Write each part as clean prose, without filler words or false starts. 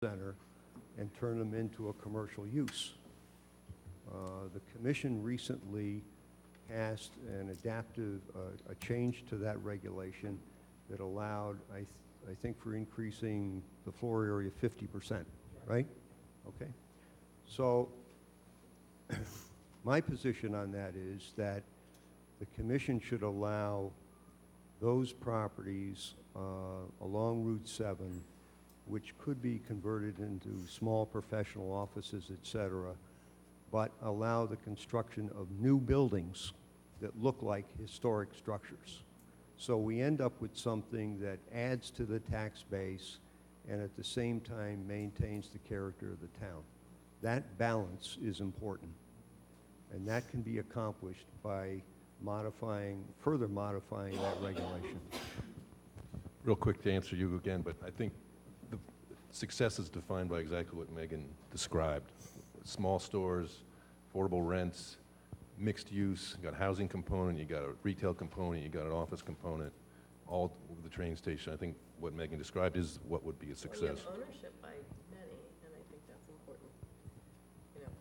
center and turn them into a commercial use. The commission recently passed an a change to that regulation that allowed, I think, for increasing the floor area 50%, right? Okay. So my position on that is that the commission should allow those properties along Route 7, which could be converted into small professional offices, et cetera, but allow the construction of new buildings that look like historic structures. So we end up with something that adds to the tax base and at the same time maintains the character of the town. That balance is important, and that can be accomplished by further modifying that regulation. Real quick to answer you again, but I think the success is defined by exactly what Megan described. Small stores, affordable rents, mixed use, you got a housing component, you got a retail component, you got an office component, all over the train station. I think what Megan described is what would be a success. Well, you have ownership by many, and I think that's important. You know.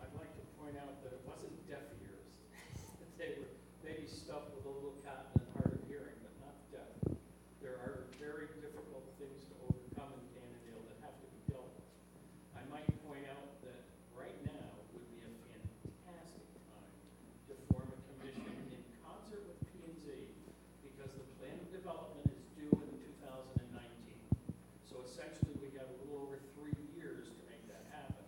I'd like to point out that it wasn't deaf ears. They were maybe stuffed with a little cotton and hard of hearing, but not deaf. There are very difficult things to overcome in Cannondale that have to be dealt with. I might point out that right now would be a fantastic time to form a commission in concert with P&Z because the plan of development is due in 2019. So essentially we have a little over 3 years to make that happen.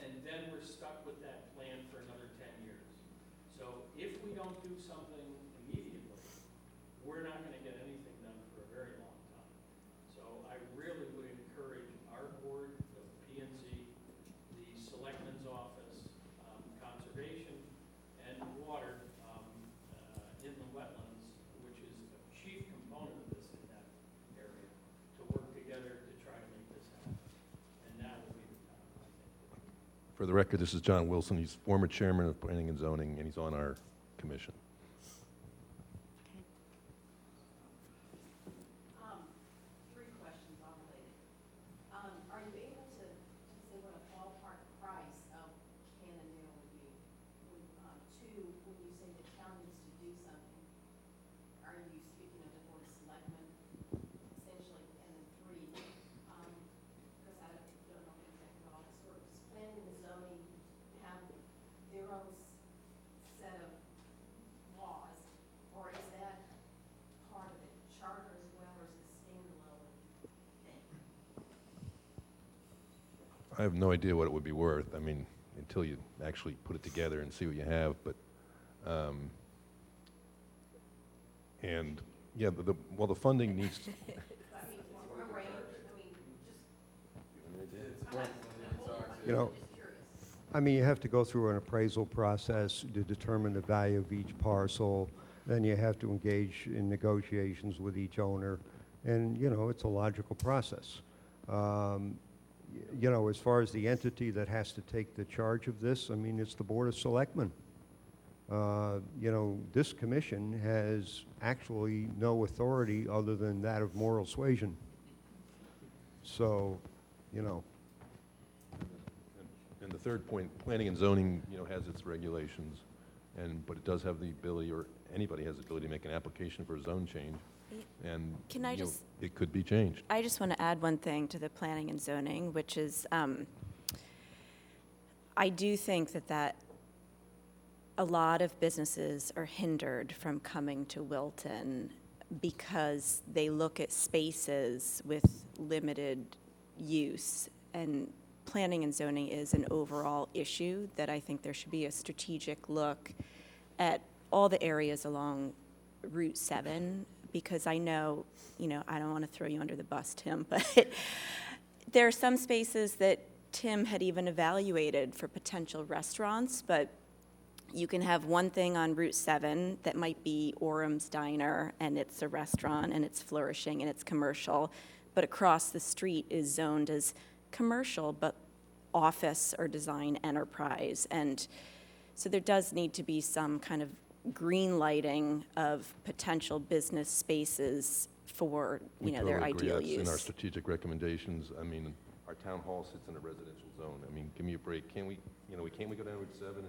And then we're stuck with that plan for another 10 years. So if we don't do something immediately, we're not going to get anything done for a very long time. So I really would encourage our board, the P&Z, the Selectman's Office, Conservation, and Water in the wetlands, which is a chief component of this in that area, to work together to try to make this happen. And now will be the time, I think. For the record, this is John Wilson. He's former chairman of Planning and Zoning, and he's on our commission. Three questions all related. Are you able to say what a ballpark price of Cannondale would be? Two, when you say the town needs to do something, are you speaking of the board of selectmen, essentially? And then three, because I don't know exactly how all this works, does planning and zoning have their own set of laws, or is that part of it, charter as well, or is it standalone thing? I have no idea what it would be worth. I mean, until you actually put it together and see what you have. But, and yeah, well, the funding needs to, I mean, a range, I mean, just. You know, Just curious. I mean, you have to go through an appraisal process to determine the value of each parcel. Then you have to engage in negotiations with each owner. And, you know, it's a logical process. You know, as far as the entity that has to take the charge of this, I mean, it's the Board of Selectmen. You know, this commission has actually no authority other than that of moral suasion. So, you know. and the third point, planning and zoning, you know, has its regulations, but it does have the ability, or anybody has the ability to make an application for a zone change. And Can I you know, just- it could be changed. I just want to add one thing to the planning and zoning, which is I do think that a lot of businesses are hindered from coming to Wilton because they look at spaces with limited use, and planning and zoning is an overall issue that I think there should be a strategic look at all the areas along Route 7, because I know, you know, I don't want to throw you under the bus, Tim, but there are some spaces that Tim had even evaluated for potential restaurants, but you can have one thing on Route 7 that might be Orem's Diner, and it's a restaurant, and it's flourishing, and it's commercial, but across the street is zoned as commercial, but office or design enterprise. And so there does need to be some kind of green lighting of potential business spaces for, We you know, their totally agree. ideal That's in our use. strategic recommendations. I mean, our town hall sits in a residential zone. I mean, give me a break. Can't we go down Route 7 and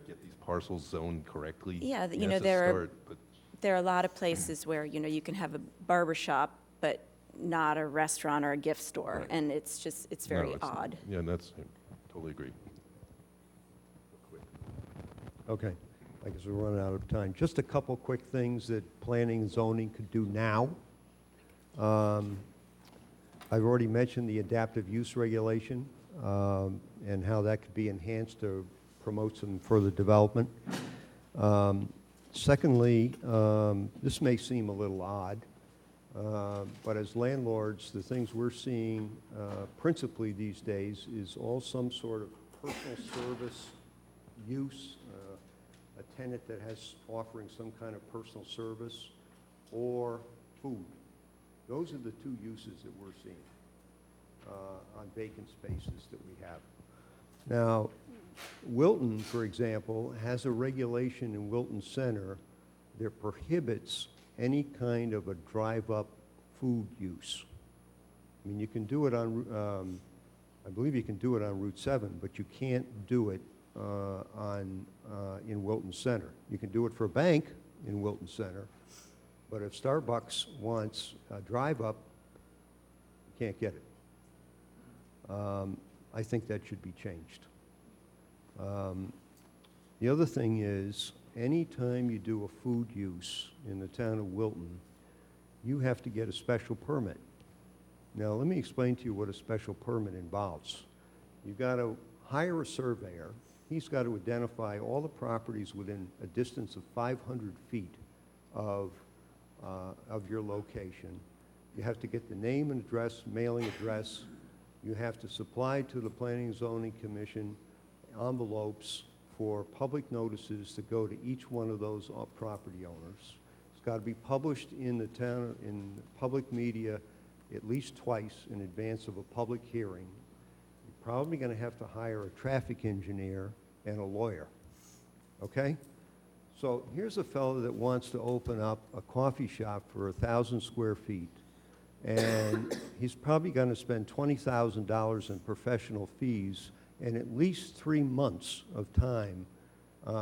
get these parcels zoned correctly? Yeah, you Yes, know, a there are, start, but there are a lot of places where, you know, you can have a barber shop, but not a restaurant or a gift store, Right. and it's just, it's no, very odd. Yeah, I totally agree. Okay, I guess we're running out of time. Just a couple quick things that planning and zoning could do now. I've already mentioned the adaptive use regulation and how that could be enhanced to promote some further development. Secondly, this may seem a little odd, but as landlords, the things we're seeing principally these days is all some sort of personal service use, a tenant that has offering some kind of personal service or food. Those are the two uses that we're seeing on vacant spaces that we have. Now, Wilton, for example, has a regulation in Wilton Center that prohibits any kind of a drive-up food use. I mean, you can do it on, I believe you can do it on Route 7, but you can't do it in Wilton Center. You can do it for a bank in Wilton Center, but if Starbucks wants a drive-up, you can't get it. I think that should be changed. The other thing is, anytime you do a food use in the town of Wilton, you have to get a special permit. Now, let me explain to you what a special permit involves. You've got to hire a surveyor. He's got to identify all the properties within a distance of 500 feet of your location. You have to get the name and address, mailing address. You have to supply to the Planning and Zoning Commission envelopes for public notices to go to each one of those property owners. It's got to be published in the town, in public media at least twice in advance of a public hearing. You're probably going to have to hire a traffic engineer and a lawyer, okay? So here's a fellow that wants to open up a coffee shop for 1,000 square feet, and he's probably going to spend $20,000 in professional fees and at least 3 months of time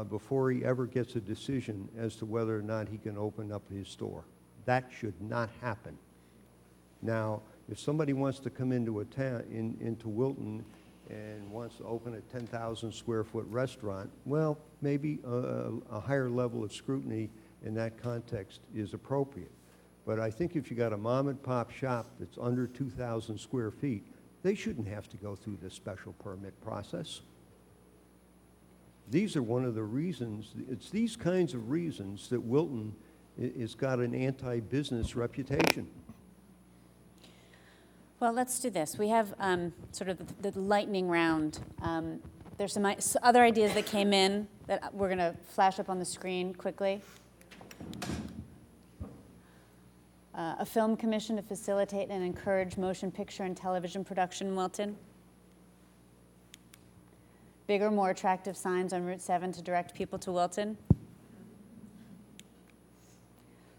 before he ever gets a decision as to whether or not he can open up his store. That should not happen. Now, if somebody wants to come into a town, into Wilton and wants to open a 10,000 square foot restaurant, well, maybe a higher level of scrutiny in that context is appropriate. But I think if you got a mom and pop shop that's under 2,000 square feet, they shouldn't have to go through this special permit process. These are one of the reasons, it's these kinds of reasons that Wilton has got an anti-business reputation. Well, let's do this. We have sort of the lightning round. There's some other ideas that came in that we're going to flash up on the screen quickly. A film commission to facilitate and encourage motion picture and television production in Wilton. Bigger, more attractive signs on Route 7 to direct people to Wilton.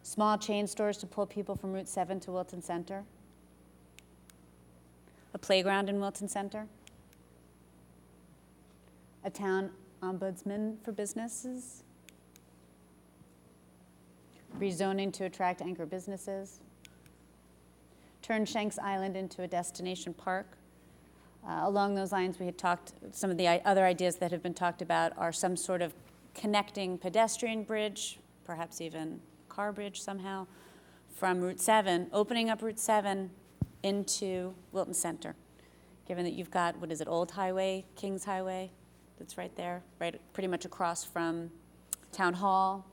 Small chain stores to pull people from Route 7 to Wilton Center. A playground in Wilton Center. A town ombudsman for businesses. Rezoning to attract anchor businesses. Turn Shanks Island into a destination park. Along those lines, we had talked, some of the other ideas that have been talked about are some sort of connecting pedestrian bridge, perhaps even car bridge somehow, from Route 7, opening up Route 7 into Wilton Center. Given that you've got, what is it, Old Highway, Kings Highway, that's right there, right, pretty much across from Town Hall,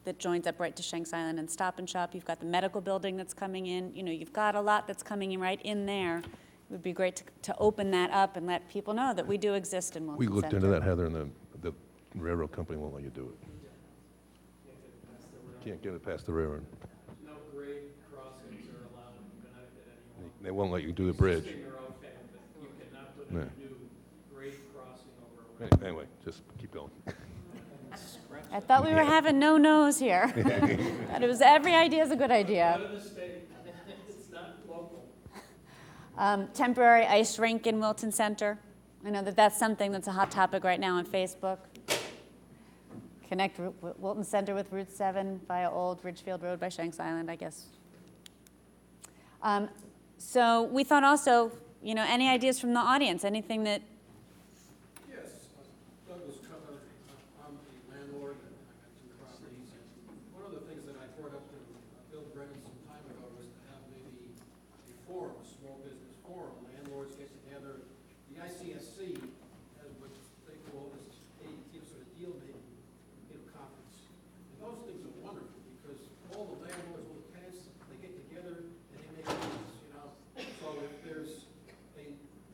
that joins up right to Shanks Island and Stop and Shop. You've got the medical building that's coming in. You know, you've got a lot that's coming in right in there. It would be great to open that up and let people know that we do exist in Wilton We Center. looked into that, Heather, and the railroad company won't let you do it. Can't get it past the railroad. No grade crossings are allowed in Connecticut anymore. They won't let you do the bridge. Existing are okay, but you cannot put in No. a new grade crossing over a railroad. Anyway, just keep going. French. I thought we were having no-nos here. But it was, every idea is a good idea. Out of the state, it's not local. Temporary ice rink in Wilton Center. I know that that's something that's a hot topic right now on Facebook. Connect Wilton Center with Route 7 via Old Ridgefield Road by Shanks Island, I guess. So we thought also, any ideas from the audience, anything that, Yes, Douglas Cutler, I'm a landlord, and I got 2 properties, and one of the things that I brought up to Bill Brennan some time ago was to have maybe a forum, a small business forum, landlords get together. The ICSC has what they call this sort of deal-making, conference. And those things are wonderful, because all the landlords, all the tenants, they get together and they make deals, So if there's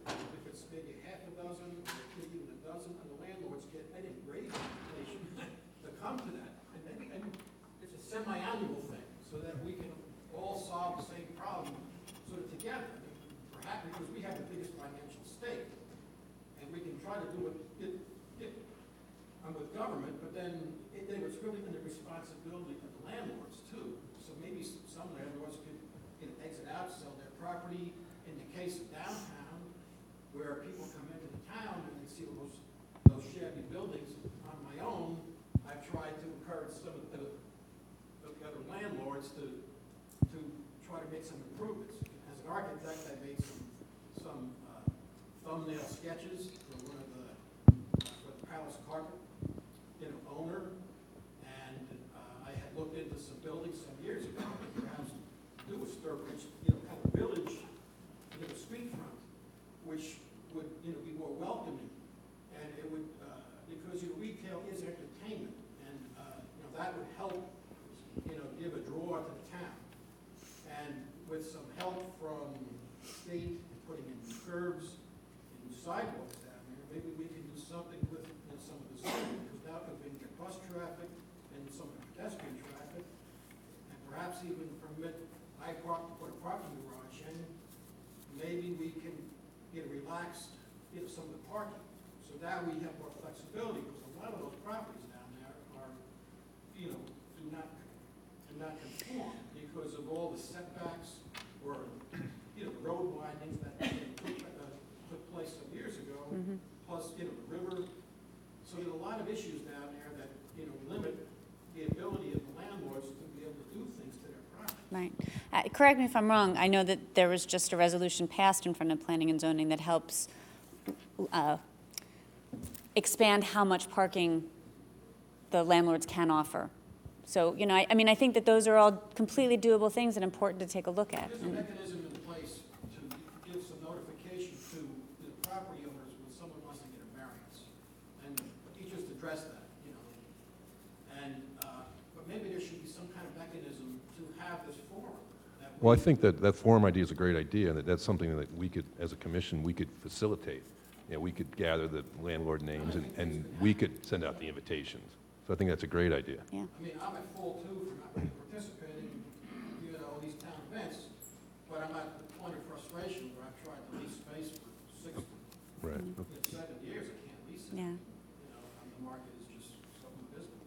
if it's maybe half a dozen, or maybe even a dozen, and the landlords get an great invitation to come to that. And it's a semi-annual thing, so that we can all solve the same problem sort of together. Perhaps because we have the biggest financial stake, and we can try to do it with government, but then it's really in the responsibility of the landlords too. So maybe some landlords could exit out, sell their property. In the case of downtown, where people come into the town and they see those shabby buildings, on my own, I've tried to encourage some of the other landlords to try to make some improvements. As an architect, I made some thumbnail sketches for one of for the Palace Carpet owner, and I had looked into some buildings some years ago, perhaps do a Sturbridge, kind of village, street front, which would, be more welcoming, and it would, because retail is entertainment, and that would help, give a draw to the town, and with some help from the state in putting in curbs and sidewalks down there, maybe we can do something with some of the zoning, because now we're going to get bus traffic and some of the pedestrian traffic, and perhaps even permit put a parking garage in. Maybe we can relax some of the parking, so that we have more flexibility, because a lot of those properties down there are, do not conform because of all the setbacks or the road windings that took place some years ago, plus the river. So there's a lot of issues down there that limit the ability of the landlords to be able to do things to their property. right. Correct me if I'm wrong, I know that there was just a resolution passed in front of Planning and Zoning that helps expand how much parking the landlords can offer. So, I think that those are all completely doable things and important to take a look at. There's a mechanism in place to give some notification to the property owners when someone wants to get a variance. And you just address that, And, but maybe there should be some kind of mechanism to have this forum. Well, I think that forum idea is a great idea, and that's something that we could, as a commission, we could facilitate. We could gather the landlord names, and we could send out the invitations. So I think that's a great idea. Yeah. I mean, I'm at fault too for not participating in, these town events, but I'm at the point of frustration where I've tried to lease space for 6 Right. 7 years, I can't lease it. Yeah. And the market is just so abysmal.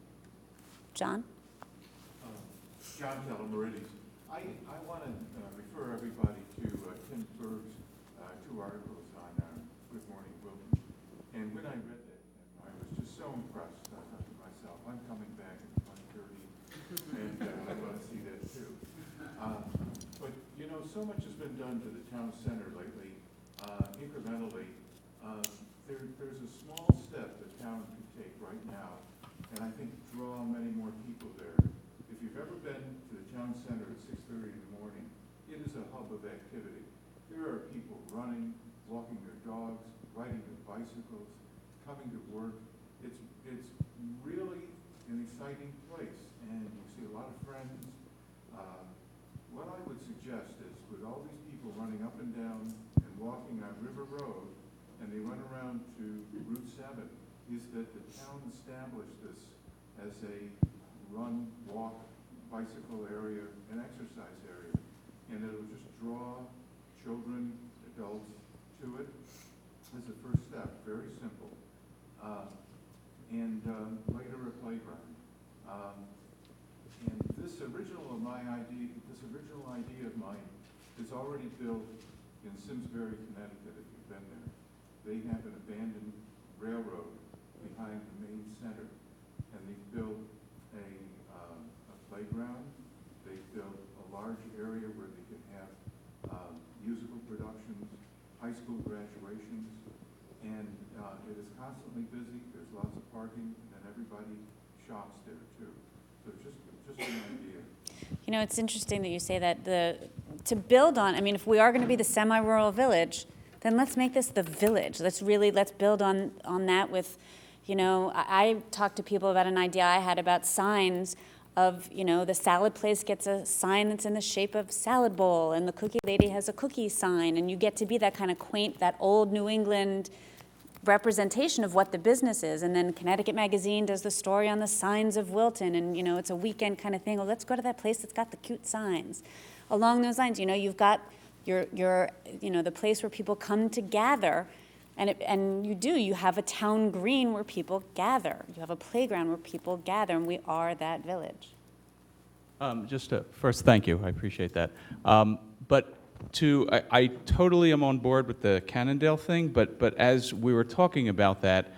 John? John Keller, Meridians. I want to refer everybody to Tim Berg's 2 articles on Good Morning Wilton. And when I read that, I was just so impressed. I thought to myself, I'm coming back in 2030, and I want to see that too. But, so much has been done to the town center lately, incrementally. There's a small step the town can take right now, and I think draw many more people there. If you've ever been to the town center at 6:30 in the morning, it is a hub of activity. There are people running, walking their dogs, riding their bicycles, coming to work. It's really an exciting place, and you see a lot of friends. What I would suggest is, with all these people running up and down and walking on River Road, and they run around to Route 7, is that the town establish this as a run, walk, bicycle area, and exercise area. And it'll just draw children, adults to it as a first step, very simple. and later a playground. And this original idea of mine is already built in Simsbury, Connecticut, if you've been there. They have an abandoned railroad behind the main center, and they've built a playground. They've built a large area where they can have musical productions, high school graduations, and it is constantly busy. There's lots of parking, and everybody shops there too. So just an idea. You know, it's interesting that you say that. To build on, I mean, if we are going to be the semi-rural village, then let's make this the village. Let's build on that with, you know, I talked to people about an idea I had about signs of, you know, the salad place gets a sign that's in the shape of salad bowl, and the cookie lady has a cookie sign, and you get to be that kind of quaint, that old New England representation of what the business is. And then Connecticut Magazine does the story on the signs of Wilton, and, you know, it's a weekend kind of thing. Well, let's go to that place that's got the cute signs. Along those lines, you know, you've got your you know, the place where people come to gather, and you have a town green where people gather. You have a playground where people gather, and we are that village. First, thank you. I appreciate that. But I totally am on board with the Cannondale thing, but as we were talking about that,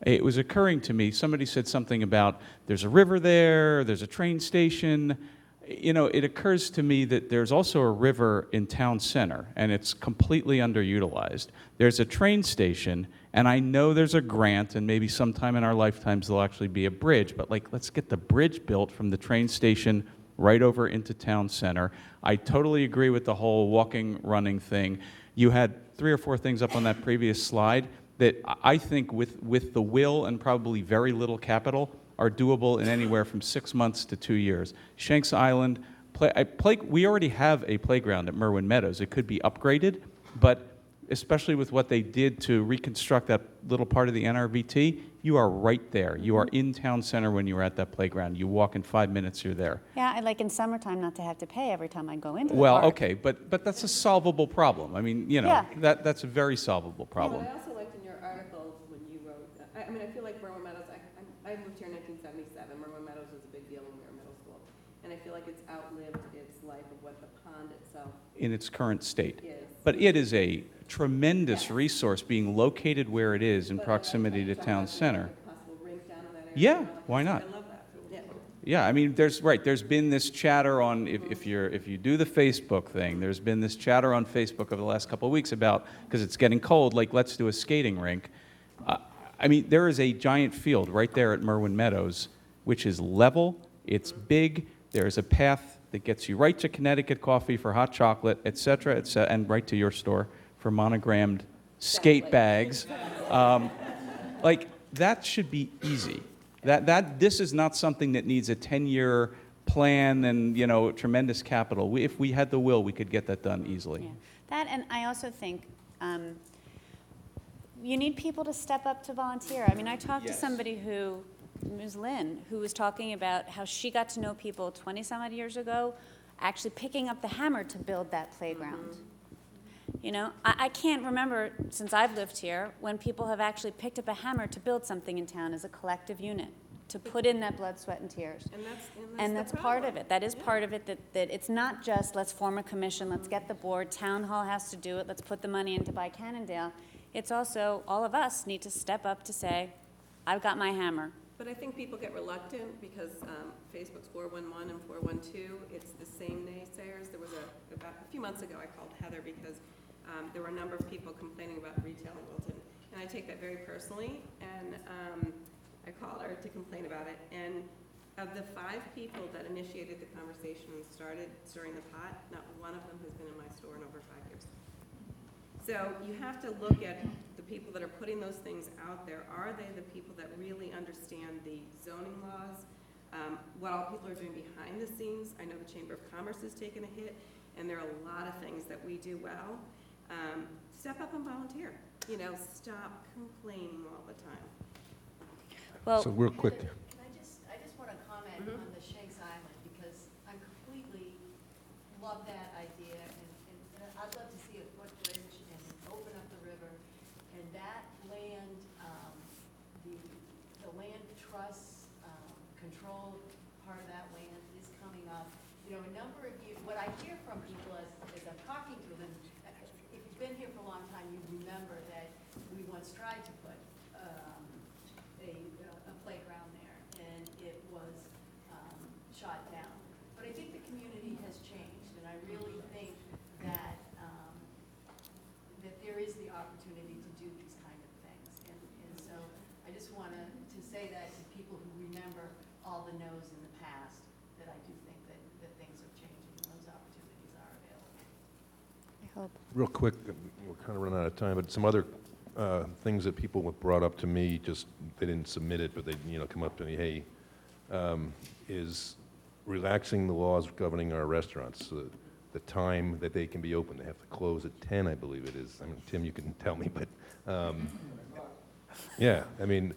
it was occurring to me, somebody said something about there's a river there's a train station. You know, it occurs to me that there's also a river in town center, and it's completely underutilized. There's a train station, and I know there's a grant, and maybe sometime in our lifetimes there'll actually be a bridge, but like, let's get the bridge built from the train station right over into town center. I totally agree with the whole walking, running thing. You had 3 or 4 things up on that previous slide that I think with the will and probably very little capital are doable in anywhere from 6 months to 2 years. Shanks Island, we already have a playground at Merwin Meadows. It could be upgraded, but especially with what they did to reconstruct that little part of the NRVT, you are right there. You are in town center when you're at that playground. You walk in 5 minutes, you're there. Yeah, I like in summertime not to have to pay every time I go into the Well, park. okay, but that's a solvable problem. I mean, you know, Yeah. that's a very solvable problem. Yeah, but I also liked in your article when you wrote, I mean, I feel like Merwin Meadows, I moved here in 1977. Merwin Meadows was a big deal when we were in middle school. And I feel like it's outlived its life of what the pond itself In its current state. is. But it is a tremendous resource being located where it is in But proximity to talk town about center. the possible rink down in that area. Yeah, and all that why kind of not? stuff. I love that. Yeah. Yeah, I mean, there's been this chatter on, if you do the Facebook thing, there's been this chatter on Facebook over the last couple of weeks about, because it's getting cold, like, let's do a skating rink. I mean, there is a giant field right there at Merwin Meadows, which is level, it's big, there's a path that gets you right to Connecticut Coffee for hot chocolate, et cetera, and right to your store for monogrammed skate bags. Like, that should be easy. This is not something that needs a 10-year plan and, you know, tremendous capital. If we had the will, we could get that done easily. Yeah. That, and I also think you need people to step up to volunteer. I mean, I talked to somebody who, Ms. Lynn, who was talking about how she got to know people 20-some-odd years ago actually picking up the hammer to build that playground. You know, I can't remember, since I've lived here, when people have actually picked up a hammer to build something in town as a collective unit, to put in that blood, sweat, and tears. And That's the part of problem. it. That is part of it, that it's not just, let's form a commission, let's get the board, town hall has to do it, let's put the money in to buy Cannondale. It's also, all of us need to step up to say, I've got my hammer. But I think people get reluctant because Facebook's 411 and 412, it's the same naysayers. There was about a few months ago, I called Heather because there were a number of people complaining about retail in Wilton. And I take that very personally, and I called her to complain about it. And of the 5 people that initiated the conversation and started stirring the pot, not one of them has been in my store in over 5 years. So you have to look at the people that are putting those things out there. Are they the people that really understand the zoning laws? What all people are doing behind the scenes? I know the Chamber of Commerce has taken a hit, and there are a lot of things that we do well. Step up and volunteer. You know, stop complaining all the time. Well, So real quick, I just want to comment on the Shanks Island, because I completely love that idea, and I'd love to see a footbridge and open up the river, and that land, the land truss, control part of that land is coming up. You know, a number of you, what I hear from people as I'm talking to them, if you've been here for a long time, you remember that we once tried to put a playground there, and it was shot down. But I think the community has changed, and I really think that that there is the opportunity to do these kind of things. And so I just want to say that to people who remember all the no's in the past, that I do think that things are changing and those opportunities are available. I hope. Real quick, we're kind of running out of time, but some other things that people have brought up to me, just they didn't submit it, but they come up to me, hey, is relaxing the laws governing our restaurants. The time that they can be open, they have to close at 10, I believe it is. I mean, Tim, you can tell me, but yeah, I mean,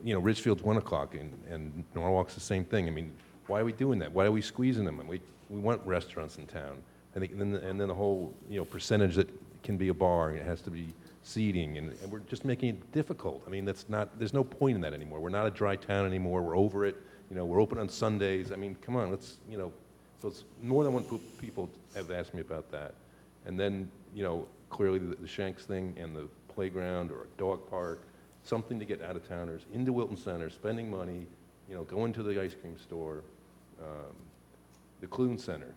Ridgefield's 1 o'clock, and Norwalk's the same thing. I mean, why are we doing that? Why are we squeezing them? And we want restaurants in town. I think, and then the whole percentage that can be a bar, and it has to be seating, and we're just making it difficult. I mean, there's no point in that anymore. We're not a dry town anymore. We're over it. We're open on Sundays. I mean, come on, let's, so it's more than one people have asked me about that. And then, clearly the Shanks thing and the playground or a dog park, something to get out-of-towners into Wilton Center, spending money, going to the ice cream store, the Clune Center.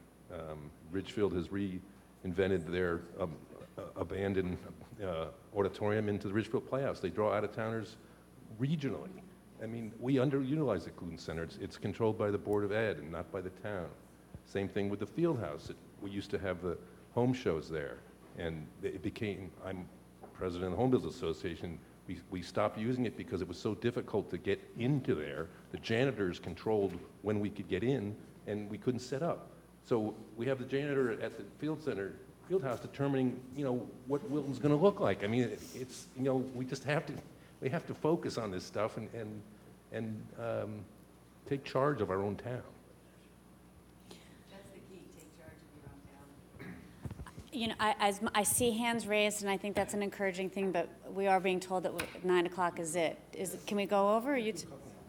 Ridgefield has reinvented their abandoned auditorium into the Ridgefield Playhouse. They draw out-of-towners regionally. I mean, we underutilize the Clune Center. It's controlled by the Board of Ed and not by the town. Same thing with the field house. We used to have the home shows there, and it became, I'm president of the Home Builders Association, we stopped using it because it was so difficult to get into there. The janitors controlled when we could get in, and we couldn't set up. So we have the janitor at the field house determining, what Wilton's going to look like. I mean, it's, we just have to focus on this stuff and take charge of our own town. That's the key, take charge of your own town. I see hands raised, and I think that's an encouraging thing, but we are being told that 9 o'clock is it. Can we go over? Okay.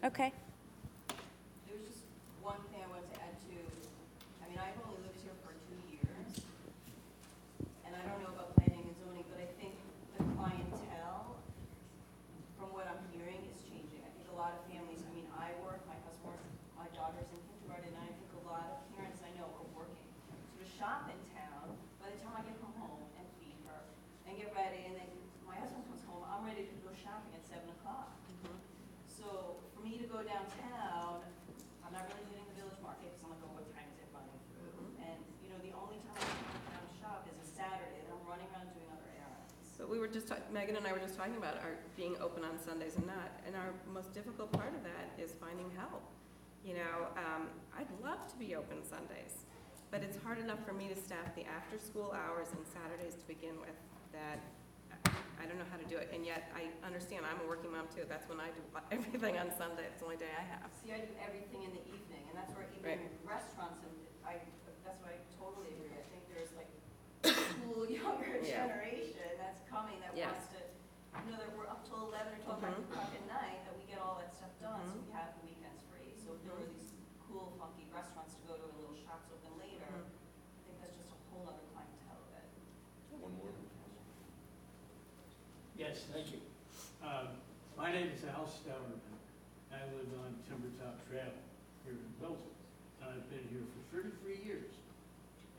There was just one thing I wanted to add to. I mean, I've only lived here for 2 years, and I don't know about planning and zoning, but I think the clientele, from what I'm hearing, is changing. I think a lot of families, I mean, I work, my husband works, my daughter's in kindergarten, and I think a lot of parents I know are working. So to shop in town, by the time I get home and feed her and get ready, and then my husband comes home, I'm ready to go shopping at 7 o'clock. So for me to go downtown, I'm not really hitting the village market because I'm like, oh, what time is it running through? And, the only time I can come down to shop is a Saturday, and I'm running around doing other errands. So we were just, Megan and I were just talking about our being open on Sundays and not, and our most difficult part of that is finding help. I'd love to be open Sundays, but it's hard enough for me to staff the after-school hours and Saturdays to begin with that I don't know how to do it. And yet I understand, I'm a working mom too. That's when I do everything on Sunday. It's the only day I have. See, I do everything in the evening, and that's where even Right. restaurants, and that's why I totally agree. I think there's like cool younger Yeah. generation that's coming that Yes. wants to, that we're up till 11 or 12 o'clock at night, that we get all that stuff done, so we have the weekends free. So if there were these cool, funky restaurants to go to and little shops open later, I think that's just a whole other clientele of it. One more. Yes, thank you. My name is Al Stowerman. I live on Timbertop Trail here in Wilton. I've been here for 33 years.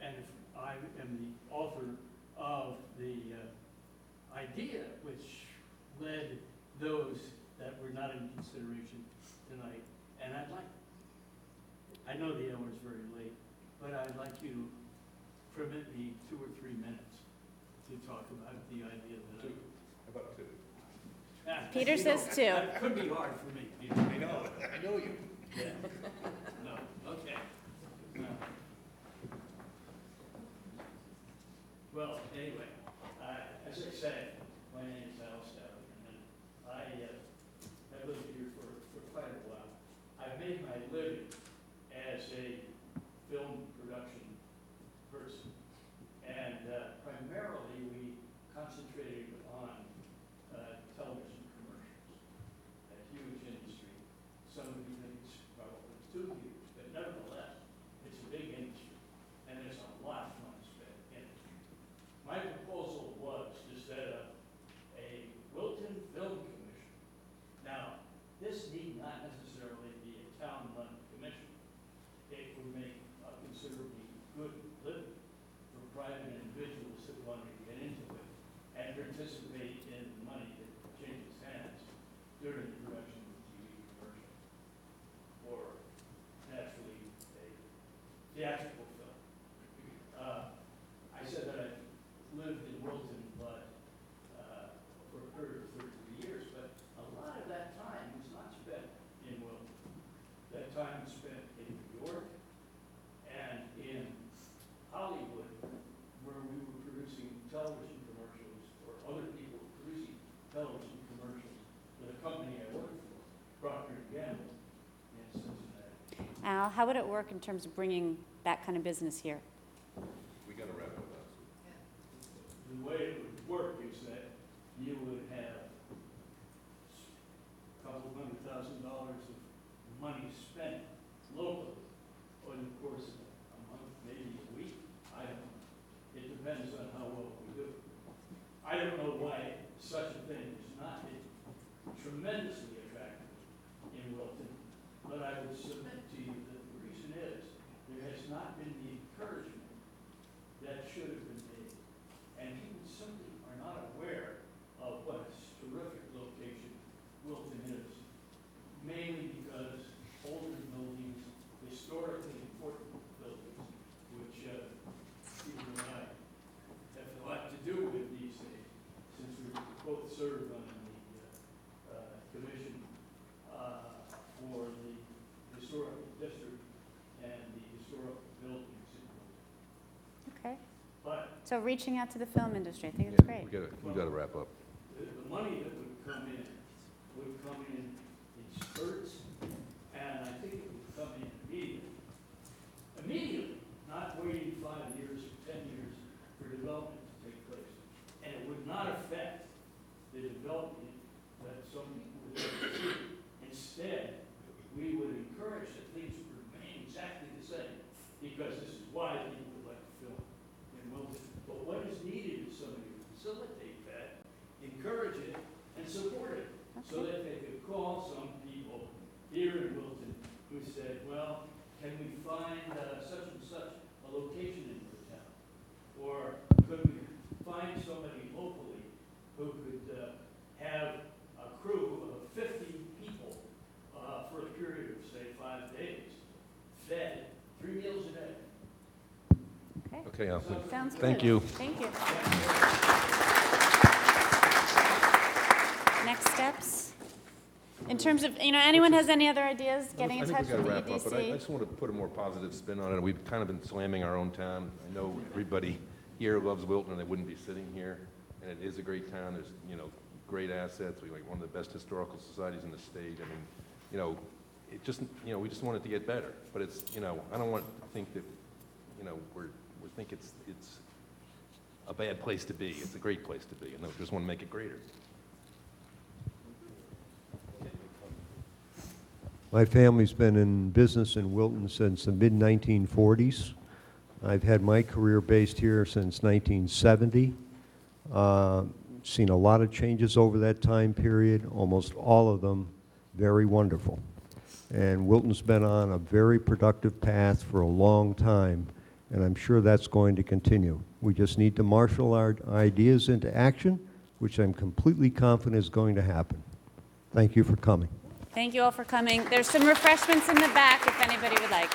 And I am the author of the idea which led those that were not in consideration tonight. And I know the hour is very late, but I'd like you to permit me 2 or 3 minutes to talk about the idea that About 2. Peter says 2. That could be hard for me. I know you. Yeah. No, okay. Well, anyway, as I said, my name is Al Stout, and I've lived here for quite a while. I've made my living as a film production person, and primarily we concentrated on television commercials, a huge industry participate in the money that changes hands during the production of the TV commercial, or naturally a theatrical film. I said that I lived in Wilton, but for a period of 33 years, but a lot of that time was not spent in Wilton. That time was spent in New York and in Hollywood, where we were producing television commercials, or other people were producing television commercials with a company I worked for, Procter & Gamble, in Cincinnati. Al, how would it work in terms of bringing that kind of business here? We got to wrap up. The way it would work is that you would have a couple $100,000 of money spent locally over the course of a month, maybe a week. I don't know. It depends on how well we do. I don't know why such a thing is not tremendously attractive in Wilton, but I would submit to you that the reason is there has not been the encouragement that should have been made. And people simply are not aware of what a terrific location Wilton is, mainly because older buildings, historically important buildings, which people and I have a lot to do with these days, since we both serve on the commission for the historical district and the historical buildings in Wilton. Okay. But So reaching out to the film industry, I think it's great. We got to wrap up. the money that would come in spurts, and I think it would come in immediately. Immediately, not waiting 5 years or 10 years for development to take place. And it would not affect the development that some people would like to see. Instead, we would encourage that things would remain exactly the same, because this is why people would like to film in Wilton. But what is needed is somebody to facilitate that, encourage it, and support it, so that they could call some people here in Wilton who said, well, can we find such and such a location in your town? Or could we find somebody locally who could have a crew of 50 people for a period of, say, 5 days, fed 3 meals a day? Okay, Al. Sounds good. Thank you. Thank you. Next steps? In terms of, anyone has any other ideas, getting in touch with the I think we got to wrap up, but I EDC? just want to put a more positive spin on it. We've kind of been slamming our own town. I know everybody here loves Wilton, or they wouldn't be sitting here, and it is a great town. There's, great assets. We like one of the best historical societies in the state. I mean, it just, we just want it to get better. But it's, I don't want to think that, we think it's a bad place to be. It's a great place to be, and I just want to make it greater. My family's been in business in Wilton since the mid-1940s. I've had my career based here since 1970. Seen a lot of changes over that time period, almost all of them very wonderful. And Wilton's been on a very productive path for a long time, and I'm sure that's going to continue. We just need to marshal our ideas into action, which I'm completely confident is going to happen. Thank you for coming. Thank you all for coming. There's some refreshments in the back if anybody would like.